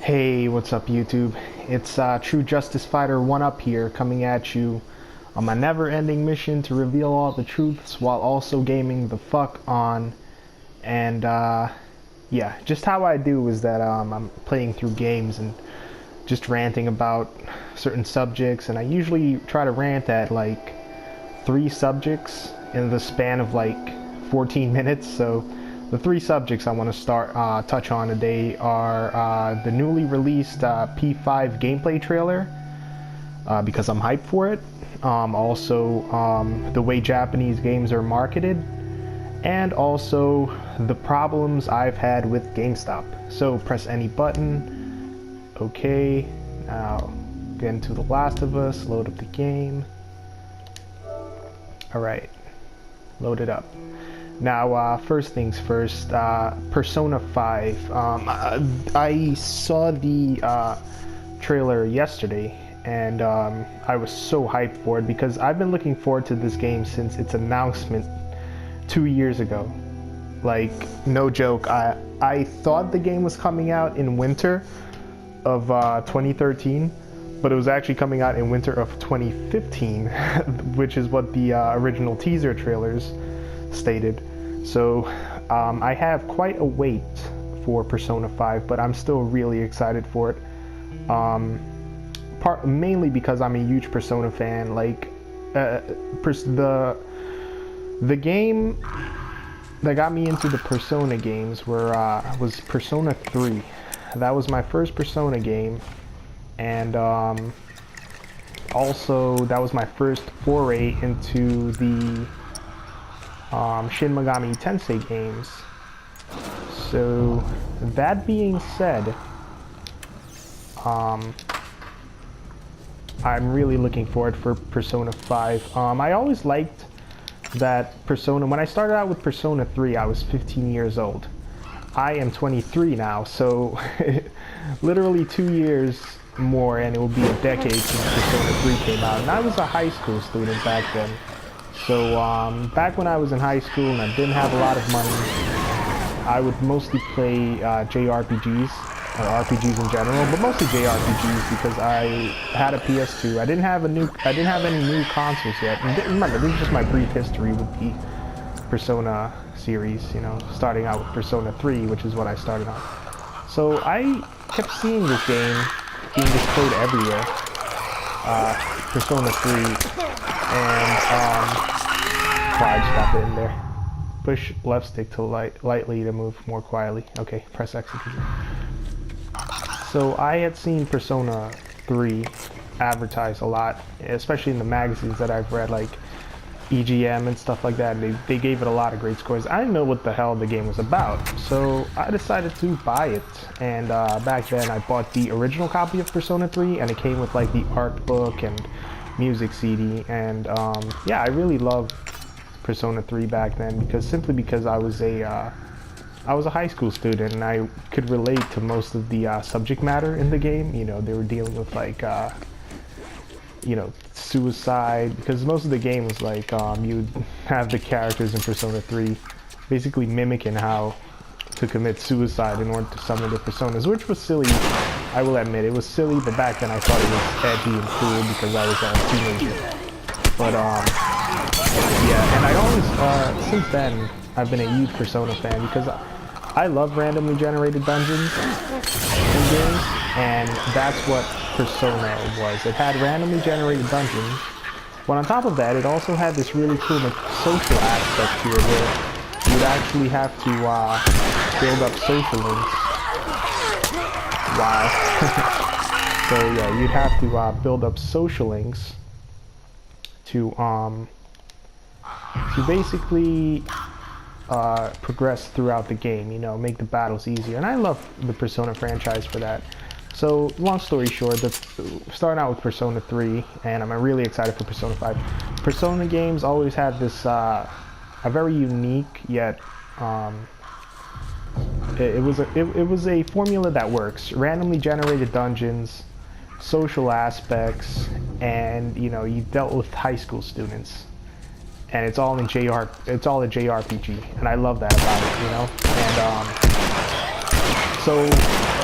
Hey, what's up YouTube? It's True Justice Fighter 1-Up here, coming at you on my never-ending mission to reveal all the truths while also gaming the fuck on. And yeah, just how I do is that I'm playing through games and just ranting about certain subjects, and I usually try to rant at like 3 subjects in the span of like 14 minutes, so the 3 subjects I want to touch on today are the newly released P5 gameplay trailer, because I'm hyped for it. Also, the way Japanese games are marketed, and also the problems I've had with GameStop. So press any button. Okay, now get into the Last of Us, load up the game. Alright, load it up. Now, first things first, Persona 5. I saw the trailer yesterday, and I was so hyped for it because I've been looking forward to this game since its announcement 2 years ago. Like, no joke, I thought the game was coming out in winter of 2013, but it was actually coming out in winter of 2015, which is what the original teaser trailers stated. So I have quite a wait for Persona 5, but I'm still really excited for it. Mainly because I'm a huge Persona fan. Like the game that got me into the Persona games was Persona 3. That was my first Persona game, and also that was my first foray into the Shin Megami Tensei games. So that being said, I'm really looking forward for Persona 5. I always liked that Persona. When I started out with Persona 3, I was 15 years old. I am 23 now, so literally 2 years more and it will be a decade since Persona 3 came out, and I was a high school student back then. So back when I was in high school and I didn't have a lot of money, I would mostly play JRPGs, or RPGs in general, but mostly JRPGs because I had a PS2. I didn't have any new consoles yet. And remember, this is just my brief history with the Persona series, you know, starting out with Persona 3, which is what I started on. So I kept seeing this game being displayed everywhere, Persona 3, and I just got it in there. Push left stick to lightly to move more quietly. Okay, press X to continue. So I had seen Persona 3 advertised a lot, especially in the magazines that I've read, like EGM and stuff like that. They gave it a lot of great scores. I didn't know what the hell the game was about, so I decided to buy it. And back then I bought the original copy of Persona 3, and it came with like the art book and music CD. And yeah, I really loved Persona 3 back then because I was a high school student, and I could relate to most of the subject matter in the game. You know, they were dealing with like you know, suicide, because most of the game was like you'd have the characters in Persona 3 basically mimicking how to commit suicide in order to summon their personas, which was silly. I will admit, it was silly, but back then I thought it was edgy and cool because I was a teenager. But yeah, and I always since then I've been a huge Persona fan because I love randomly generated dungeons in games, and that's what Persona was. It had randomly generated dungeons, but on top of that, it also had this really cool social aspect to it where you'd actually have to build up social links. Wow. So yeah, you'd have to build up social links to basically progress throughout the game, you know, make the battles easier. And I love the Persona franchise for that. So long story short, starting out with Persona 3, and I'm really excited for Persona 5. Persona games always had this a very unique yet it was a formula that works. Randomly generated dungeons, social aspects, and you know, you dealt with high school students. And it's all a JRPG, and I love that about it, you know. And so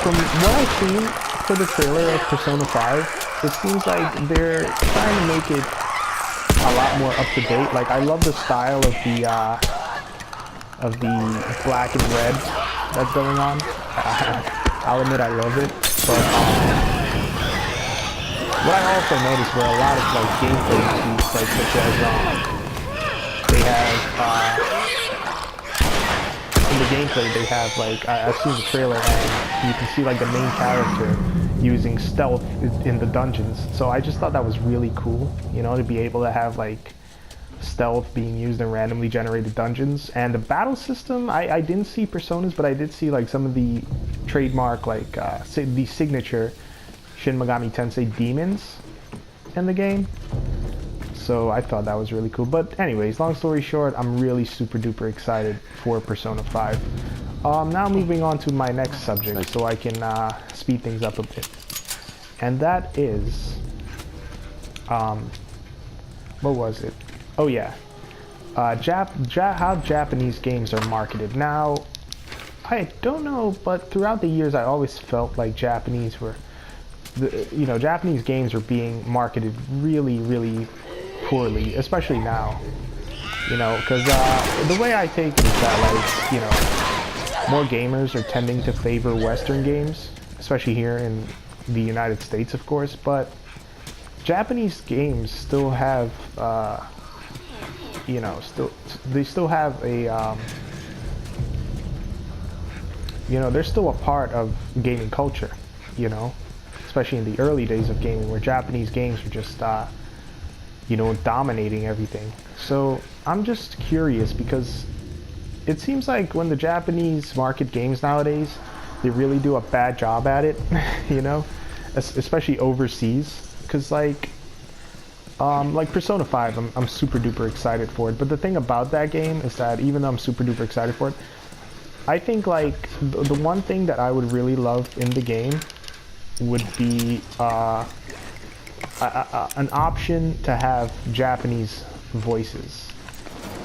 from what I've seen for the trailer of Persona 5, it seems like they're trying to make it a lot more up to date. Like, I love the style of the black and red that's going on. I'll admit I love it, but what I also noticed were a lot of like gameplay tweaks, like such as they have in the gameplay they have like I've seen the trailer and you can see like the main character using stealth in the dungeons. So I just thought that was really cool, you know, to be able to have like stealth being used in randomly generated dungeons. And the battle system, I didn't see Personas, but I did see like some of the trademark like the signature Shin Megami Tensei demons in the game. So I thought that was really cool. But anyways, long story short, I'm really super duper excited for Persona 5. Now moving on to my next subject so I can speed things up a bit. And that is, what was it? Oh yeah, how Japanese games are marketed. Now, I don't know, but throughout the years I always felt like Japanese games are being marketed really, really poorly, especially now. You know, because the way I take it is that, like, you know, more gamers are tending to favor Western games, especially here in the United States, of course, but Japanese games still have, you know, they still have a, you know, they're still a part of gaming culture, you know, especially in the early days of gaming where Japanese games were just, you know, dominating everything. So I'm just curious because it seems like when the Japanese market games nowadays, they really do a bad job at it, you know, especially overseas. Because like Persona 5, I'm super duper excited for it. But the thing about that game is that even though I'm super duper excited for it, I think like the one thing that I would really love in the game would be an option to have Japanese voices.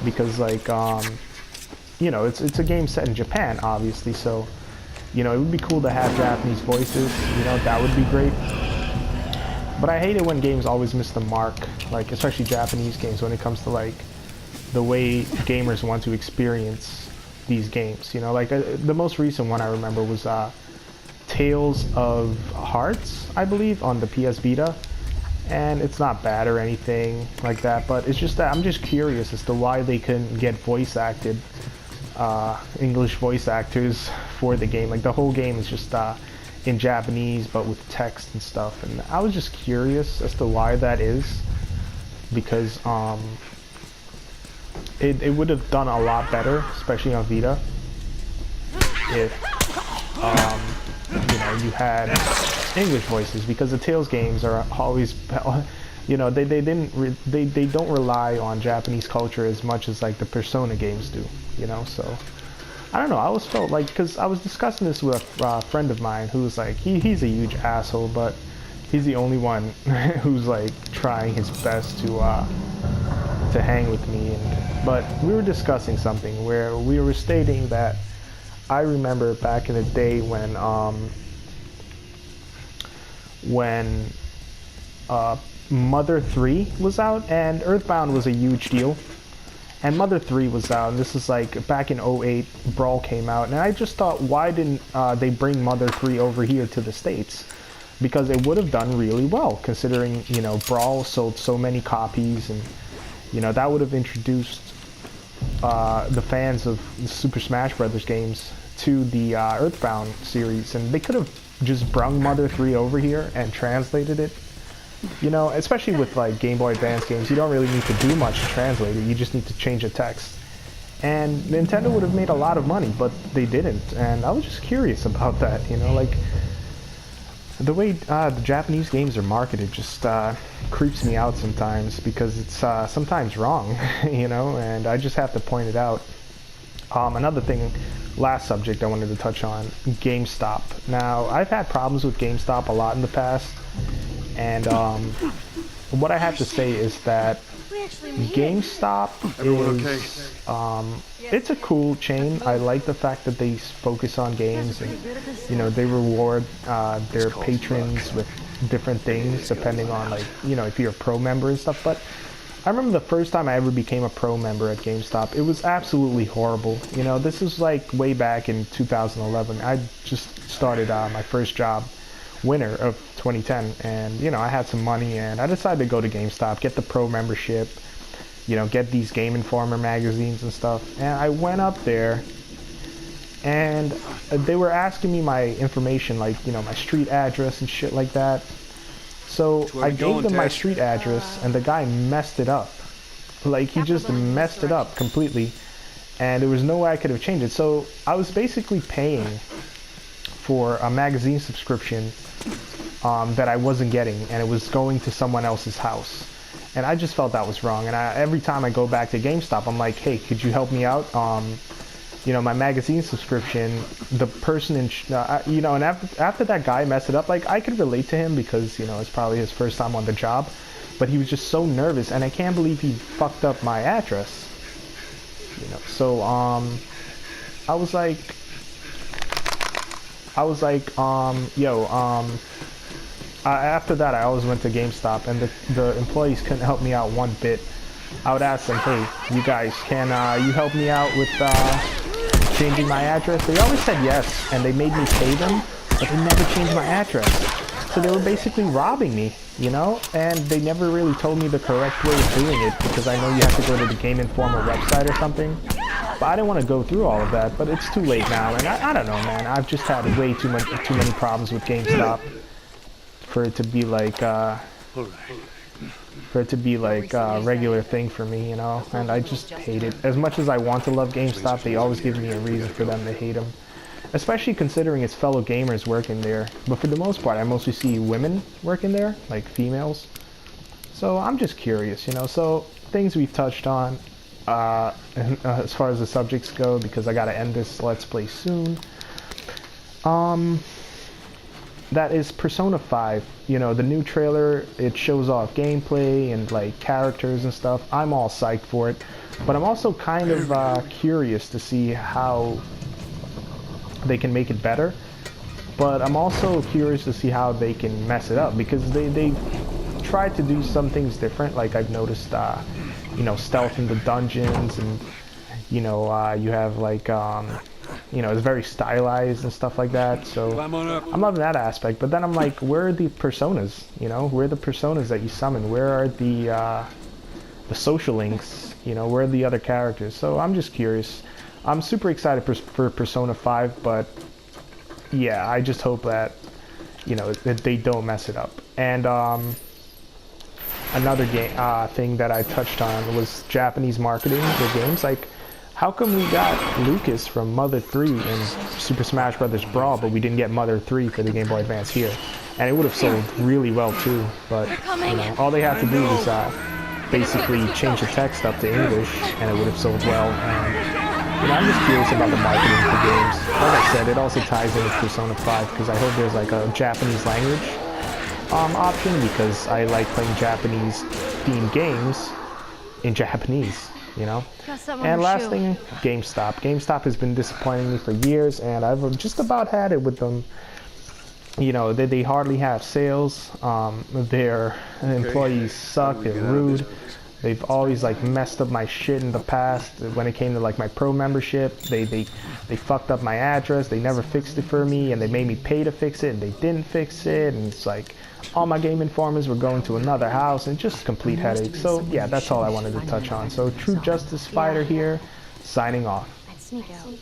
Because like, you know, it's a game set in Japan, obviously, so, you know, it would be cool to have Japanese voices, you know, that would be great. But I hate it when games always miss the mark, like, especially Japanese games, when it comes to, like, the way gamers want to experience these games, you know, like, the most recent one I remember was, Tales of Hearts, I believe, on the PS Vita. And it's not bad or anything like that, but it's just that I'm just curious as to why they couldn't get voice acted English voice actors for the game. Like the whole game is just in Japanese but with text and stuff, and I was just curious as to why that is, because it would have done a lot better, especially on Vita, if you know, you had English voices, because the Tales games are always, you know, they don't rely on Japanese culture as much as like the Persona games do, you know. So I don't know, I always felt like, because I was discussing this with a friend of mine who was like, he's a huge asshole, but he's the only one who's like trying his best to hang with me, but we were discussing something where we were stating that I remember back in the day when Mother 3 was out, and Earthbound was a huge deal, and Mother 3 was out, and this is like back in '08, Brawl came out, and I just thought, why didn't they bring Mother 3 over here to the States? Because it would have done really well, considering, you know, Brawl sold so many copies, and, you know, that would have introduced the fans of the Super Smash Brothers games to the Earthbound series, and they could have just brung Mother 3 over here and translated it. You know, especially with like Game Boy Advance games, you don't really need to do much to translate it, you just need to change the text. And Nintendo would have made a lot of money, but they didn't, and I was just curious about that, you know, like, the way the Japanese games are marketed just creeps me out sometimes, because it's sometimes wrong, you know, and I just have to point it out. Another thing, last subject I wanted to touch on, GameStop. Now, I've had problems with GameStop a lot in the past, and what I have to say is that We actually made GameStop is, it's a cool chain. I like the fact that they focus on games and, you know, they reward their patrons with different things depending on, like, you know, if you're a pro member and stuff. But I remember the first time I ever became a pro member at GameStop, it was absolutely horrible. You know, this is like way back in 2011. I just started my first job, winter of 2010, and you know, I had some money and I decided to go to GameStop, get the pro membership, you know, get these Game Informer magazines and stuff. And I went up there and they were asking me my information, like, you know, my street address and shit like that. So I gave them my street address and the guy messed it up. Like, he just messed it up completely, and there was no way I could have changed it. So I was basically paying for a magazine subscription that I wasn't getting, and it was going to someone else's house. And I just felt that was wrong. And every time I go back to GameStop, I'm like, hey, could you help me out? You know, my magazine subscription, the person in, you know, and after that guy messed it up, like, I could relate to him because, you know, it's probably his first time on the job, but he was just so nervous, and I can't believe he fucked up my address, you know. So, I was like, after that, I always went to GameStop, and the employees couldn't help me out one bit. I would ask them, hey, you guys, can you help me out with changing my address? They always said yes, and they made me pay them, but they never changed my address. So they were basically robbing me, you know? And they never really told me the correct way of doing it, because I know you have to go to the Game Informer website or something. But I didn't want to go through all of that, but it's too late now, and I don't know, man. I've just had way too many problems with GameStop for it to be like, a regular thing for me, you know, and I just hate it. As much as I want to love GameStop, they always give me a reason for them to hate them, especially considering it's fellow gamers working there. But for the most part, I mostly see women working there, like females. So I'm just curious, you know. So things we've touched on as far as the subjects go, because I gotta end this Let's Play soon. That is Persona 5. You know, the new trailer, it shows off gameplay and like characters and stuff. I'm all psyched for it, but I'm also kind of curious to see how they can make it better. But I'm also curious to see how they can mess it up, because they tried to do some things different. Like, I've noticed, you know, stealth in the dungeons, and you know, you have like you know, it's very stylized and stuff like that. So I'm loving that aspect. But then I'm like, where are the personas? You know, where are the personas that you summon? Where are the social links? You know, where are the other characters? So I'm just curious. I'm super excited for Persona 5, but yeah, I just hope that, you know, that they don't mess it up. And another thing that I touched on was Japanese marketing for games. Like, how come we got Lucas from Mother 3 in Super Smash Bros. Brawl, but we didn't get Mother 3 for the Game Boy Advance here? And it would have sold really well too, but you know, all they have to do is basically change the text up to English, and it would have sold well. And you know, I'm just curious about the marketing for games. Like I said, it also ties in with Persona 5, because I hope there's like a Japanese language option, because I like playing Japanese themed games in Japanese. You know? And last thing, GameStop. GameStop has been disappointing me for years, and I've just about had it with them. You know, they hardly have sales. Their employees suck. They're rude. They've always like messed up my shit in the past. When it came to like my pro membership, they fucked up my address. They never fixed it for me, and they made me pay to fix it, and they didn't fix it. And it's like, all my Game Informers were going to another house, and just complete headache. So yeah, that's all I wanted to touch on. So True Justice Fighter here, signing off. I'd sneak out.